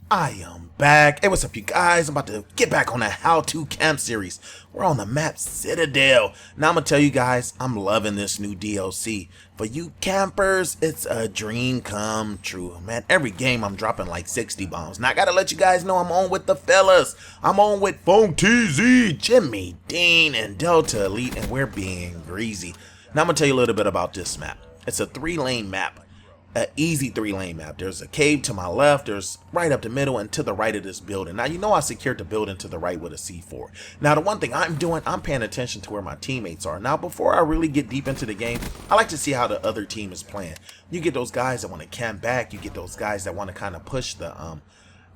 I am back. Hey, what's up, you guys? I'm about to get back on that how-to camp series. We're on the map Citadel. Now, I'm going to tell you guys, I'm loving this new DLC. For you campers, it's a dream come true. Man, every game I'm dropping like 60 bombs. Now, I got to let you guys know I'm on with the fellas. I'm on with Funk TZ, Jimmy Dean, and Delta Elite, and we're being greasy. Now, I'm going to tell you a little bit about this map. It's a 3-lane map. An easy 3-lane map. There's a cave to my left, there's right up the middle, and to the right of this building. Now, you know I secured the building to the right with a C4. Now, the one thing I'm doing, I'm paying attention to where my teammates are. Now, before I really get deep into the game, I like to see how the other team is playing. You get those guys that want to camp back, you get those guys that want to kind of push the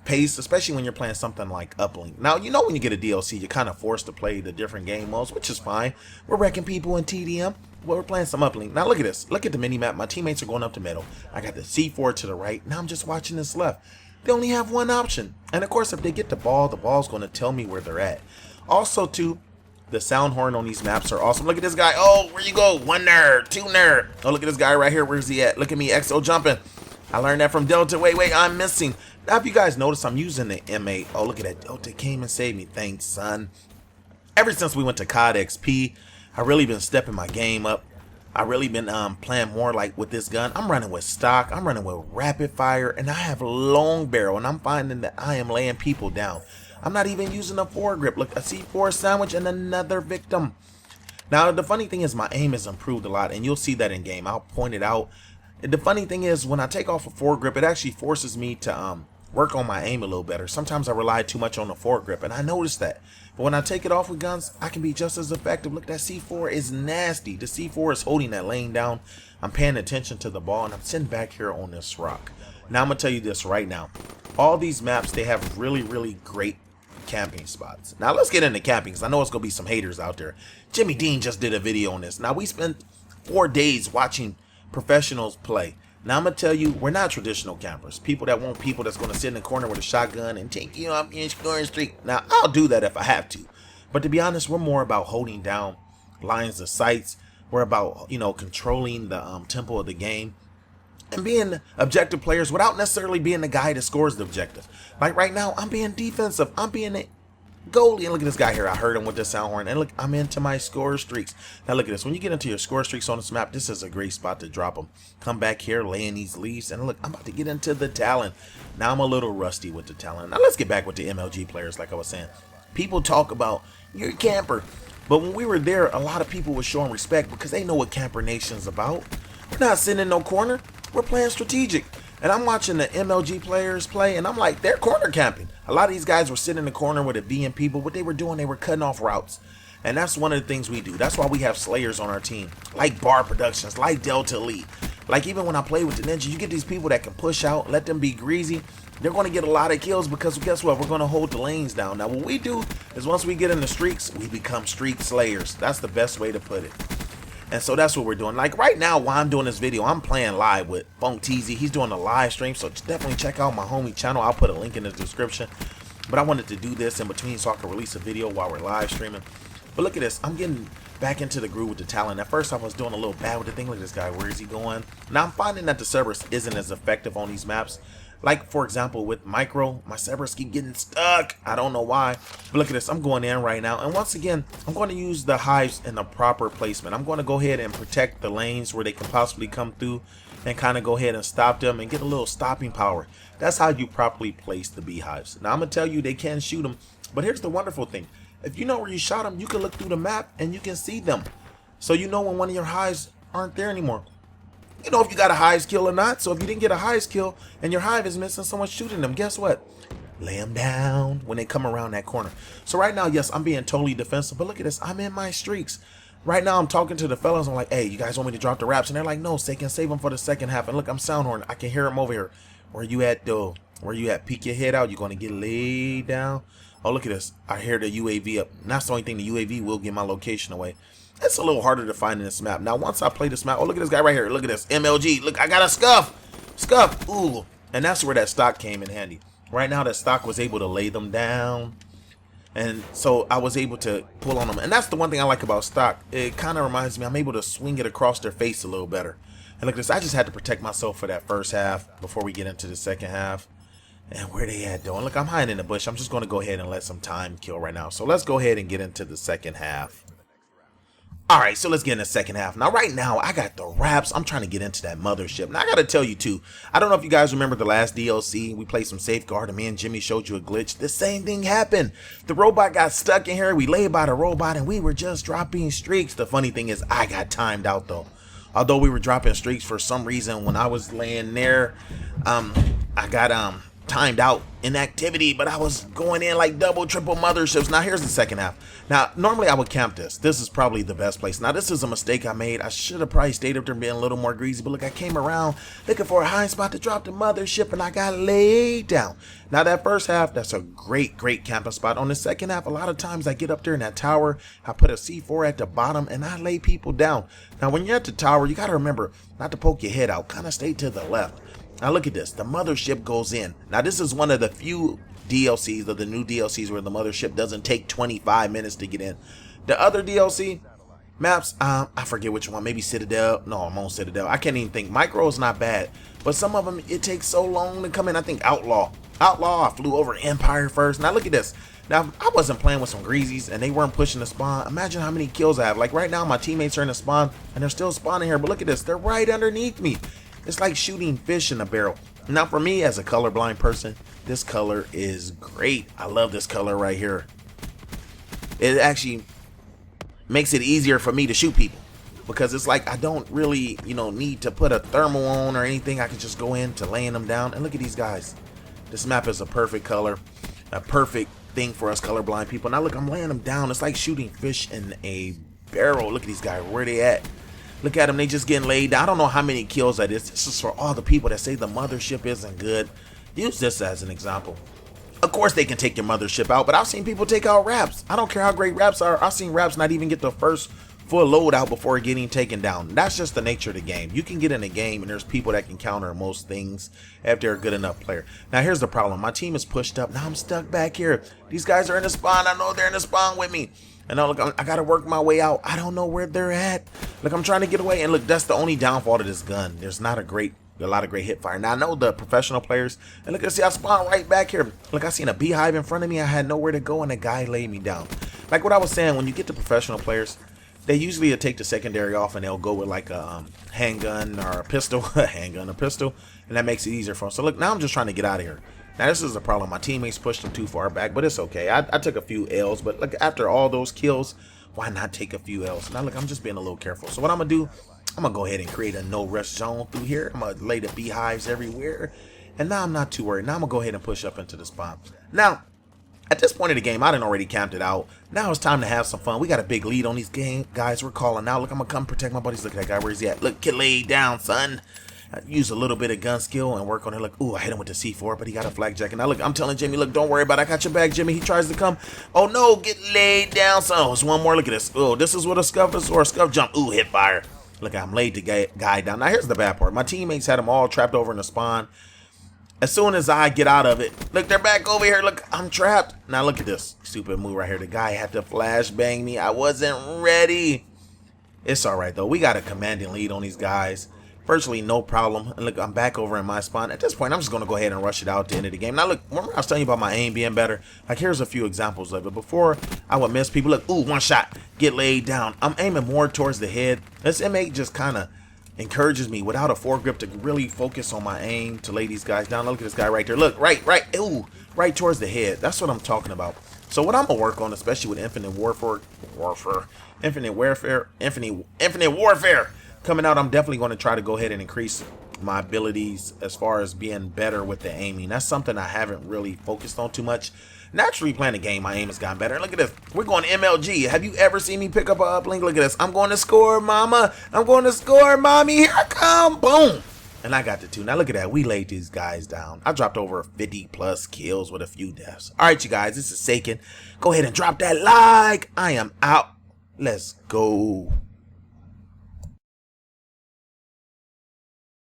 pace, especially when you're playing something like Uplink. Now, you know when you get a DLC, you're kind of forced to play the different game modes, which is fine. We're wrecking people in TDM. Well, we're playing some Uplink. Now, look at this. Look at the mini-map. My teammates are going up the middle. I got the C4 to the right. Now I'm just watching this left. They only have one option. And, of course, if they get the ball's going to tell me where they're at. Also, too, the sound horn on these maps are awesome. Look at this guy. Oh, where you go? 1 nerd, 2 nerd. Oh, look at this guy right here. Where's he at? Look at me, XO jumping. I learned that from Delta. Wait, I'm missing. Now, if you guys notice, I'm using the M8. Oh, look at that. Delta came and saved me. Thanks, son. Ever since we went to COD XP, I've really been stepping my game up. I've really been playing more like with this gun. I'm running with stock. I'm running with rapid fire. And I have long barrel. And I'm finding that I am laying people down. I'm not even using a foregrip. Look, a C4 sandwich and another victim. Now, the funny thing is my aim has improved a lot. And you'll see that in game. I'll point it out. The funny thing is when I take off a foregrip, it actually forces me to work on my aim a little better. Sometimes I rely too much on the foregrip, and I noticed that. But when I take it off with guns, I can be just as effective. Look, that C4 is nasty. The C4 is holding that lane down. I'm paying attention to the ball, and I'm sitting back here on this rock. Now, I'm going to tell you this right now. All these maps, they have really, really great camping spots. Now, let's get into camping, because I know it's going to be some haters out there. Jimmy Dean just did a video on this. Now, we spent 4 days watching professionals play. Now I'm gonna tell you, we're not traditional campers. People that want people that's gonna sit in the corner with a shotgun and take you up your scoring streak. Now I'll do that if I have to, but to be honest, we're more about holding down lines of sights. We're about, you know, controlling the tempo of the game and being objective players without necessarily being the guy that scores the objective. Like right now, I'm being defensive. I'm being a goalie, and look at this guy here. I heard him with the sound horn, and look, I'm into my score streaks. Now look at this. When you get into your score streaks on this map, this is a great spot to drop them. Come back here, laying these leaves, and look, I'm about to get into the talent. Now I'm a little rusty with the talent. Now let's get back with the MLG players. Like I was saying, people talk about you're a camper, but when we were there, a lot of people were showing respect because they know what Camper Nation's about. We're not sitting in no corner. We're playing strategic. And I'm watching the MLG players play, and I'm like, they're corner camping. A lot of these guys were sitting in the corner with a BMP, but what they were doing, they were cutting off routes. And that's one of the things we do. That's why we have slayers on our team, like Bar Productions, like Delta Elite. Like even when I play with the Ninja, you get these people that can push out, let them be greasy. They're going to get a lot of kills because guess what? We're going to hold the lanes down. Now, what we do is once we get in the streaks, we become streak slayers. That's the best way to put it. And so that's what we're doing. Like right now, while I'm doing this video, I'm playing live with Funk TZ. He's doing a live stream, so definitely check out my homie channel. I'll put a link in the description. But I wanted to do this in between so I can release a video while we're live streaming. But look at this. I'm getting back into the groove with the talent. At first, I was doing a little bad with the thing. Look at this guy. Where is he going? Now, I'm finding that the Cerberus isn't as effective on these maps. Like, for example, with Micro, my Cerberus keep getting stuck. I don't know why. But look at this. I'm going in right now. And once again, I'm going to use the hives in the proper placement. I'm going to go ahead and protect the lanes where they can possibly come through and kind of go ahead and stop them and get a little stopping power. That's how you properly place the beehives. Now, I'm going to tell you, they can shoot them. But here's the wonderful thing. If you know where you shot them, you can look through the map and you can see them. So you know when one of your hives aren't there anymore. You know if you got a hives kill or not. So if you didn't get a hives kill and your hive is missing, someone's shooting them, guess what? Lay them down when they come around that corner. So right now, yes, I'm being totally defensive, but look at this. I'm in my streaks. Right now, I'm talking to the fellas. I'm like, hey, you guys want me to drop the raps? And they're like, no, they can save them for the second half. And look, I'm sound horn. I can hear them over here. Where you at, though? Where you at? Peek your head out. You're going to get laid down. Oh, look at this. I hear the UAV up. And that's the only thing. The UAV will get my location away. It's a little harder to find in this map. Now, once I play this map, oh, look at this guy right here. Look at this. MLG. Look, I got a scuff. Scuff. Ooh. And that's where that stock came in handy. Right now, that stock was able to lay them down. And so I was able to pull on them. And that's the one thing I like about stock. It kind of reminds me, I'm able to swing it across their face a little better. And look at this. I just had to protect myself for that first half before we get into the second half. And where they at though? And look, I'm hiding in the bush. I'm just going to go ahead and let some time kill right now. So let's go ahead and get into the second half. Alright, so let's get in the second half. Now, right now, I got the wraps. I'm trying to get into that mothership. Now, I got to tell you, too, I don't know if you guys remember the last DLC. We played some Safeguard, and me and Jimmy showed you a glitch. The same thing happened. The robot got stuck in here. We laid by the robot, and we were just dropping streaks. The funny thing is, I got timed out, though. Although we were dropping streaks, for some reason, when I was laying there, I got timed out in activity, but I was going in like double, triple motherships. Now here's the second half. Now normally I would camp this. This is probably the best place. Now this is a mistake I made. I should have probably stayed up there being a little more greasy, but look, I came around looking for a high spot to drop the mothership, and I got laid down. Now that first half, that's a great camping spot. On the second half, a lot of times I get up there in that tower, I put a C4 at the bottom, and I lay people down. Now when you're at the tower, you got to remember not to poke your head out, kind of stay to the left. Now look at this, the mothership goes in. Now this is one of the few DLCs, of the new DLCs, where the mothership doesn't take 25 minutes to get in. The other DLC maps, I forget which one, maybe Citadel. No, I'm on Citadel. I can't even think. Micro is not bad, but some of them, it takes so long to come in. I think Outlaw, I flew over Empire first. Now look at this. Now, I wasn't playing with some greasies, and they weren't pushing the spawn. Imagine how many kills I have. Like right now, my teammates are in the spawn, and they're still spawning here, but look at this. They're right underneath me. It's like shooting fish in a barrel. Now for me, as a colorblind person, this color is great. I love this color right here. It actually makes it easier for me to shoot people, because it's like I don't really, need to put a thermal on or anything. I can just go into laying them down. And look at these guys. This map is a perfect color, a perfect thing for us colorblind people. Now look, I'm laying them down. It's like shooting fish in a barrel. Look at these guys. Where they at? Look at them, they just getting laid down. I don't know how many kills that is. This is for all the people that say the mothership isn't good. Use this as an example. Of course they can take your mothership out, but I've seen people take out wraps. I don't care how great wraps are. I've seen wraps not even get the first full load out before getting taken down. That's just the nature of the game. You can get in a game and there's people that can counter most things if they're a good enough player. Now here's the problem. My team is pushed up. Now I'm stuck back here. These guys are in the spawn. I know they're in the spawn with me. And now look, I gotta work my way out. I don't know where they're at. Look, I'm trying to get away, and look, that's the only downfall to this gun. There's not a lot of great hip fire. Now I know the professional players, and look, see, I spawned right back here. Look, I seen a beehive in front of me. I had nowhere to go, and a guy laid me down. Like what I was saying, when you get to professional players, they usually take the secondary off, and they'll go with like a handgun or a pistol, a pistol, and that makes it easier for them. So look, now I'm just trying to get out of here. Now this is a problem. My teammates pushed them too far back, but it's okay. I took a few L's, but look, after all those kills, why not take a few L's? Now look, I'm just being a little careful. So what I'm gonna do, I'm gonna go ahead and create a no rush zone through here. I'm gonna lay the beehives everywhere, and now I'm not too worried. Now I'm gonna go ahead and push up into the spawn. Now, at this point of the game, I done already camped it out. Now it's time to have some fun. We got a big lead on these guys. We're calling out. Look, I'm gonna come protect my buddies. Look at that guy. Where's he at? Look, get laid down, son. I use a little bit of gun skill and work on it. Look, ooh, I hit him with the C4, but he got a flak jacket. Now look, I'm telling Jimmy, look, don't worry about it. I got your back, Jimmy. He tries to come. Oh no, get laid down, son. Oh, there's one more. Look at this. Oh, this is what a scuff is, or a scuff jump. Ooh, hit fire. Look, I'm laid the guy down. Now here's the bad part. My teammates had them all trapped over in the spawn. As soon as I get out of it, look, they're back over here. Look, I'm trapped. Now look at this stupid move right here. The guy had to flashbang me. I wasn't ready. It's all right though. We got a commanding lead on these guys. Virtually no problem. And look, I'm back over in my spawn. At this point, I'm just going to go ahead and rush it out at the end of the game. Now look, remember I was telling you about my aim being better? Like here's a few examples of it. Before, I would miss people. Look, ooh, one shot, get laid down. I'm aiming more towards the head. This M8 just kind of encourages me without a foregrip to really focus on my aim to lay these guys down. Now, look at this guy right there. Look, right, ooh, right towards the head. That's what I'm talking about. So what I'm gonna work on, especially with Infinite Warfare coming out, I'm definitely going to try to go ahead and increase my abilities as far as being better with the aiming. That's something I haven't really focused on too much. Naturally, playing the game, my aim has gotten better. And look at this. We're going MLG. Have you ever seen me pick up a uplink? Look at this. I'm going to score, mama. I'm going to score, mommy. Here I come. Boom. And I got the two. Now look at that. We laid these guys down. I dropped over 50 plus kills with a few deaths. All right, you guys. This is Saken. Go ahead and drop that like. I am out. Let's go.